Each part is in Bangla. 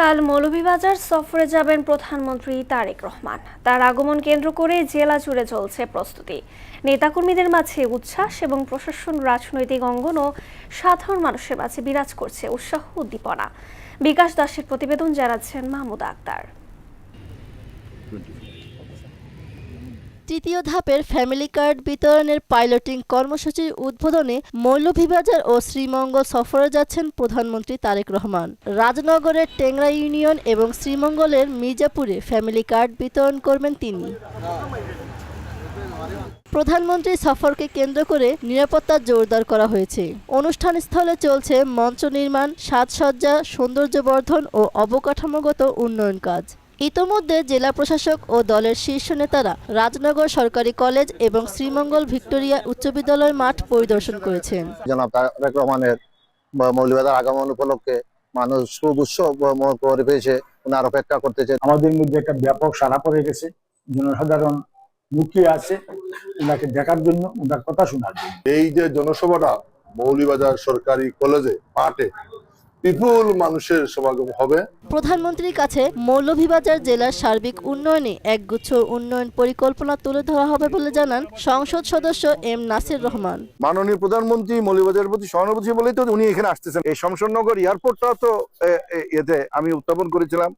কাল মৌলভীবাজার সফরে যাবেন প্রধানমন্ত্রী তারেক রহমান। তার আগমন কেন্দ্র করে জেলা জুড়ে চলছে প্রস্তুতি। নেতাকর্মীদের মাঝে উচ্ছ্বাস এবং প্রশাসন, রাজনৈতিক অঙ্গন ও সাধারণ মানুষের মাঝে বিরাজ করছে উৎসাহ উদ্দীপনা। বিকাশ দাসের প্রতিবেদন জানাচ্ছেন মাহমুদা আক্তার। তৃতীয় ধাপের ফ্যামিলি কার্ড বিতরণের পাইলটিং কর্মসূচির উদ্বোধনে মৌলভীবাজার ও শ্রীমঙ্গল সফরে যাচ্ছেন প্রধানমন্ত্রী তারেক রহমান। রাজনগরের টেংরা ইউনিয়ন এবং শ্রীমঙ্গলের মির্জাপুরে ফ্যামিলি কার্ড বিতরণ করবেন তিনি। প্রধানমন্ত্রীর সফরকে কেন্দ্র করে নিরাপত্তা জোরদার করা হয়েছে। অনুষ্ঠান স্থলে চলছে মঞ্চ নির্মাণ, সাজসজ্জা, সৌন্দর্যবর্ধন ও অবকাঠামোগত উন্নয়ন কাজ। ইতোমধ্যে জেলা প্রশাসক ও দলের শীর্ষ নেতারা রাজনগর সরকারি কলেজ এবং শ্রীমঙ্গল ভিক্টোরিয়া উচ্চ বিদ্যালয়ের মাঠ পরিদর্শন করেছেন। জনাব তারেক রহমানের মৌলভীবাজার আগমন উপলক্ষে মানুষ খুব উৎসব পরিবেশে ওনার অপেক্ষা করতেছে। আমাদের মধ্যে একটা ব্যাপক সাড়া পড়ে গেছে, জনসাধারণ মুখিয়ে আছে ওনাকে দেখার জন্য, ওনার কথা শোনার জন্য। এই যে জনসভাটা মৌলভীবাজার সরকারি কলেজে মাঠে বিপুল মানুষের সমাগম হবে। প্রধানমন্ত্রীর কাছে মৌলভীবাজার জেলার সার্বিক উন্নয়নে একগুচ্ছ উন্নয়ন পরিকল্পনা তুলে ধরা হবে বলে জানান সংসদ সদস্য এম নাসির রহমান। মাননীয় প্রধানমন্ত্রী মৌলভীবাজারের প্রতি সহানুভূতি বলেই তো উনি এখানে আসতেছেন। এই শমশেরনগর এয়ারপোর্টটা তো এতে আমি উত্থাপন করেছিলাম।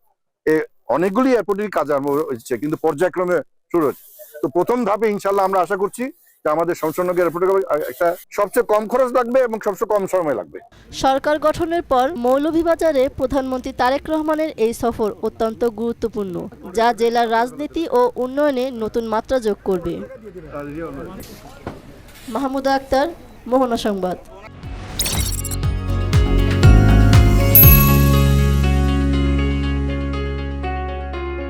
অনেকগুলি এয়ারপোর্টের কাজ আরম্ভ হয়েছে, কিন্তু পর্যায়ক্রমে শুরু হচ্ছে। তো প্রথম ধাপে ইনশাল্লাহ আমরা আশা করছি আমাদের শমশেরনগর এয়ারপোর্টে একটা সবচেয়ে কম খরচ লাগবে এবং সবচেয়ে কম সময় লাগবে। সরকার গঠনের পর মৌলভীবাজারে প্রধানমন্ত্রী তারেক রহমানের এই সফর অত্যন্ত গুরুত্বপূর্ণ, যা জেলার রাজনীতি ও উন্নয়নে নতুন মাত্রা যোগ করবে। মাহমুদা আক্তার, মোহনা সংবাদ।